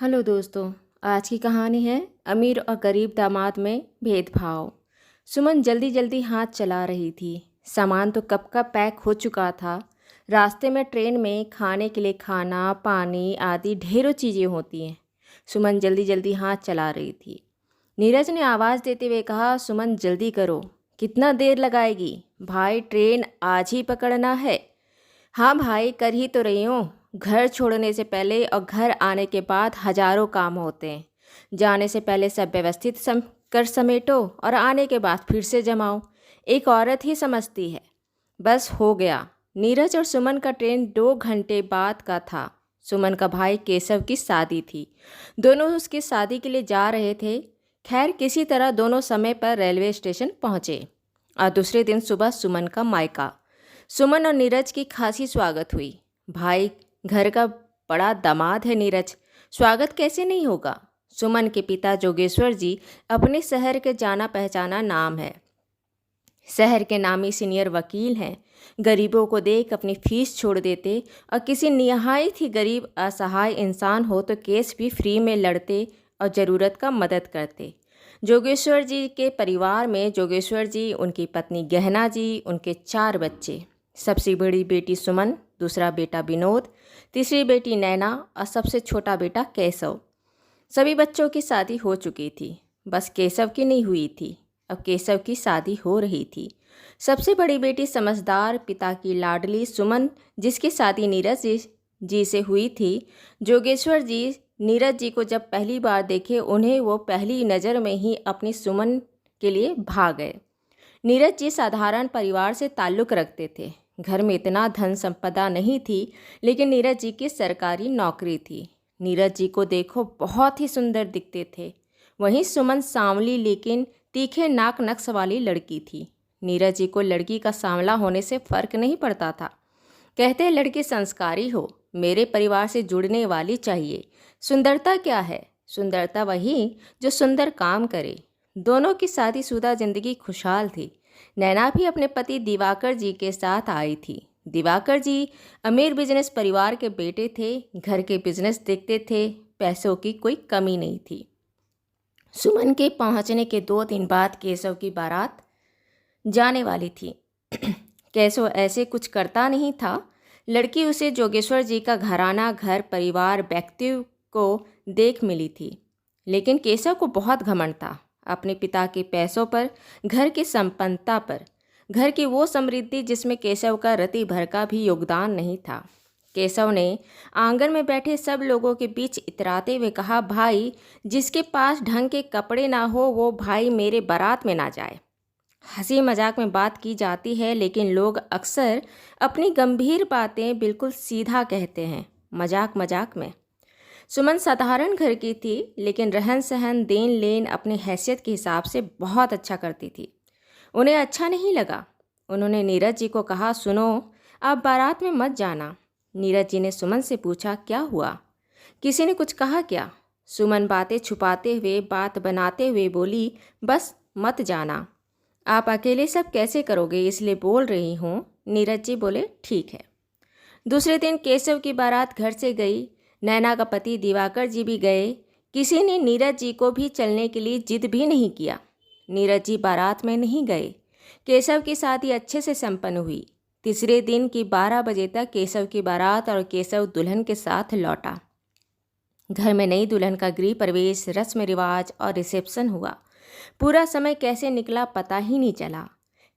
Hello दोस्तों। आज की कहानी है अमीर और गरीब दामाद में भेदभाव। सुमन जल्दी जल्दी हाथ चला रही थी। सामान तो कब का पैक हो चुका था। रास्ते में ट्रेन में खाने के लिए खाना पानी आदि ढेरों चीज़ें होती हैं। सुमन जल्दी जल्दी हाथ चला रही थी। नीरज ने आवाज़ देते हुए कहा, सुमन जल्दी करो, कितना देर लगाएगी? भाई ट्रेन आज ही पकड़ना है। हाँ भाई, कर ही तो रही हूँ। घर छोड़ने से पहले और घर आने के बाद हजारों काम होते हैं। जाने से पहले सब व्यवस्थित कर समेटो और आने के बाद फिर से जमाओ। एक औरत ही समझती है। बस हो गया। नीरज और सुमन का ट्रेन 2 घंटे बाद का था। सुमन का भाई केशव की शादी थी। दोनों उसकी शादी के लिए जा रहे थे। खैर किसी तरह दोनों समय पर रेलवे स्टेशन पहुँचे और दूसरे दिन सुबह सुमन का मायका। सुमन और नीरज की खासी स्वागत हुई। भाई घर का बड़ा दामाद है नीरज, स्वागत कैसे नहीं होगा। सुमन के पिता जोगेश्वर जी अपने शहर के जाना पहचाना नाम है। शहर के नामी सीनियर वकील हैं। गरीबों को देख अपनी फीस छोड़ देते और किसी निहायत ही गरीब असहाय इंसान हो तो केस भी फ्री में लड़ते और ज़रूरत का मदद करते। जोगेश्वर जी के परिवार में जोगेश्वर जी, उनकी पत्नी गहना जी, उनके 4 बच्चे। सबसे बड़ी बेटी सुमन, दूसरा बेटा विनोद, तीसरी बेटी नैना और सबसे छोटा बेटा केशव। सभी बच्चों की शादी हो चुकी थी, बस केशव की नहीं हुई थी। अब केशव की शादी हो रही थी। सबसे बड़ी बेटी समझदार पिता की लाडली सुमन, जिसकी शादी नीरज जी से हुई थी। जोगेश्वर जी नीरज जी को जब पहली बार देखे, उन्हें वो पहली नज़र में ही अपनी सुमन के लिए भाग गए। नीरज जी साधारण परिवार से ताल्लुक़ रखते थे। घर में इतना धन संपदा नहीं थी, लेकिन नीरज जी की सरकारी नौकरी थी। नीरज जी को देखो बहुत ही सुंदर दिखते थे। वहीं सुमन सांवली लेकिन तीखे नाक नक्श वाली लड़की थी। नीरज जी को लड़की का सांवला होने से फ़र्क नहीं पड़ता था। कहते हैं लड़की संस्कारी हो, मेरे परिवार से जुड़ने वाली चाहिए। सुंदरता क्या है? सुंदरता वही जो सुंदर काम करे। दोनों की शादीशुदा जिंदगी खुशहाल थी। नैना भी अपने पति दिवाकर जी के साथ आई थी। दिवाकर जी अमीर बिजनेस परिवार के बेटे थे। घर के बिजनेस देखते थे। पैसों की कोई कमी नहीं थी। सुमन के पहुंचने के 2 दिन बाद केशव की बारात जाने वाली थी। केशव ऐसे कुछ करता नहीं था। लड़की उसे जोगेश्वर जी का घराना, घर परिवार, व्यक्ति को देख मिली थी। लेकिन केशव को बहुत घमंड था अपने पिता के पैसों पर, घर की संपन्नता पर, घर की वो समृद्धि जिसमें केशव का रति भर का भी योगदान नहीं था। केशव ने आंगन में बैठे सब लोगों के बीच इतराते हुए कहा, भाई जिसके पास ढंग के कपड़े ना हो वो भाई मेरे बारात में ना जाए। हंसी मजाक में बात की जाती है, लेकिन लोग अक्सर अपनी गंभीर बातें बिल्कुल सीधा कहते हैं, मजाक मजाक में। सुमन साधारण घर की थी, लेकिन रहन सहन देन लेन अपनी हैसियत के हिसाब से बहुत अच्छा करती थी। उन्हें अच्छा नहीं लगा। उन्होंने नीरज जी को कहा, सुनो आप बारात में मत जाना। नीरज जी ने सुमन से पूछा, क्या हुआ? किसी ने कुछ कहा क्या? सुमन बातें छुपाते हुए बात बनाते हुए बोली, बस मत जाना। आप अकेले सब कैसे करोगे, इसलिए बोल रही हूँ। नीरज जी बोले, ठीक है। दूसरे दिन केशव की बारात घर से गई। नैना का पति दिवाकर जी भी गए। किसी ने नीरज जी को भी चलने के लिए जिद भी नहीं किया। नीरज जी बारात में नहीं गए। केशव की शादी अच्छे से संपन्न हुई। तीसरे दिन की 12 बजे तक केशव की बारात और केशव दुल्हन के साथ लौटा। घर में नई दुल्हन का गृह प्रवेश, रस्म रिवाज और रिसेप्शन हुआ। पूरा समय कैसे निकला पता ही नहीं चला।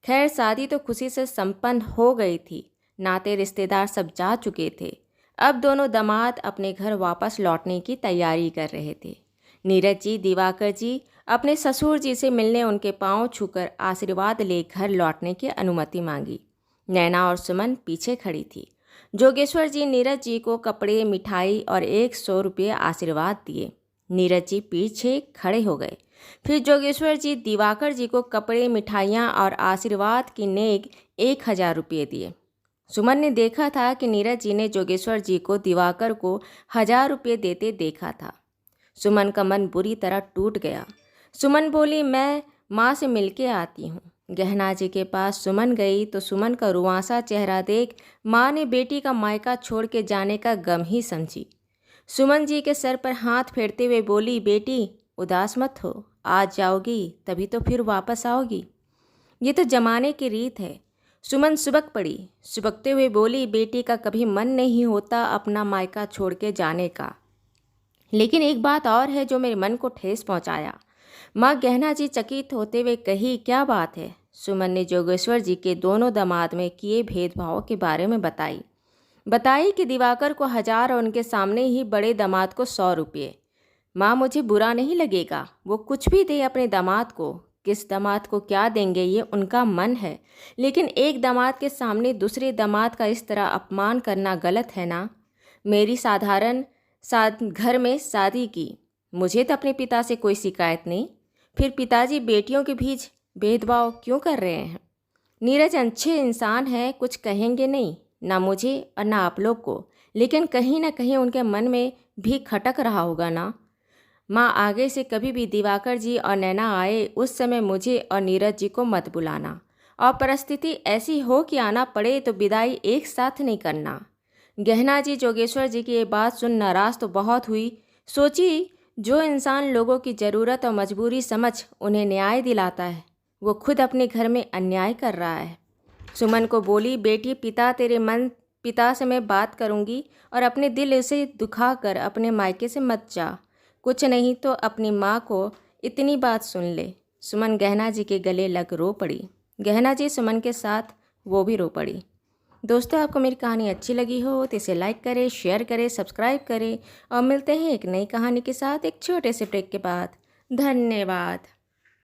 खैर शादी तो खुशी से संपन्न हो गई थी। नाते रिश्तेदार सब जा चुके थे। अब दोनों दामाद अपने घर वापस लौटने की तैयारी कर रहे थे। नीरज जी दिवाकर जी अपने ससुर जी से मिलने उनके पांव छूकर आशीर्वाद ले घर लौटने की अनुमति मांगी। नैना और सुमन पीछे खड़ी थी। जोगेश्वर जी नीरज जी को कपड़े, मिठाई और 100 रुपये आशीर्वाद दिए। नीरज जी पीछे खड़े हो गए। फिर जोगेश्वर जी दिवाकर जी को कपड़े, मिठाइयाँ और आशीर्वाद की नेक 1000 रुपये दिए। सुमन ने देखा था कि नीरज जी ने जोगेश्वर जी को दिवाकर को 1000 रुपये देते देखा था। सुमन का मन बुरी तरह टूट गया। सुमन बोली, मैं माँ से मिल के आती हूँ। गहना जी के पास सुमन गई तो सुमन का रुआंसा चेहरा देख माँ ने बेटी का मायका छोड़ के जाने का गम ही समझी। सुमन जी के सर पर हाथ फेरते हुए बोली, बेटी उदास मत हो, आज जाओगी तभी तो फिर वापस आओगी। ये तो जमाने की रीत है। सुमन सुबक पड़ी। सुबकते हुए बोली, बेटी का कभी मन नहीं होता अपना मायका छोड़ के जाने का, लेकिन एक बात और है जो मेरे मन को ठेस पहुंचाया। माँ गहना जी चकित होते हुए कही, क्या बात है? सुमन ने जोगेश्वर जी के दोनों दामाद में किए भेदभाव के बारे में बताई कि दिवाकर को 1000 और उनके सामने ही बड़े दामाद को 100 रुपये। माँ मुझे बुरा नहीं लगेगा, वो कुछ भी दे अपने दामाद को, किस दामाद को क्या देंगे ये उनका मन है, लेकिन एक दामाद के सामने दूसरे दामाद का इस तरह अपमान करना गलत है ना। मेरी साधारण घर में शादी की, मुझे तो अपने पिता से कोई शिकायत नहीं, फिर पिताजी बेटियों के बीच भेदभाव क्यों कर रहे हैं? नीरज अच्छे इंसान हैं, कुछ कहेंगे नहीं, ना मुझे और ना आप लोग को, लेकिन कहीं ना कहीं उनके मन में भी खटक रहा होगा ना। माँ आगे से कभी भी दिवाकर जी और नैना आए उस समय मुझे और नीरज जी को मत बुलाना, और परिस्थिति ऐसी हो कि आना पड़े तो विदाई एक साथ नहीं करना। गहना जी जोगेश्वर जी की ये बात सुन नाराज़ तो बहुत हुई। सोची, जो इंसान लोगों की ज़रूरत और मजबूरी समझ उन्हें न्याय दिलाता है, वो खुद अपने घर में अन्याय कर रहा है। सुमन को बोली, बेटी पिता से मैं बात करूंगी और अपने दिल से दुखा कर अपने मायके से मत जा, कुछ नहीं तो अपनी माँ को इतनी बात सुन ले। सुमन गहना जी के गले लग रो पड़ी। गहना जी सुमन के साथ वो भी रो पड़ी। दोस्तों, आपको मेरी कहानी अच्छी लगी हो तो इसे लाइक करें, शेयर करें, सब्सक्राइब करें, और मिलते हैं एक नई कहानी के साथ एक छोटे से ब्रेक के बाद। धन्यवाद।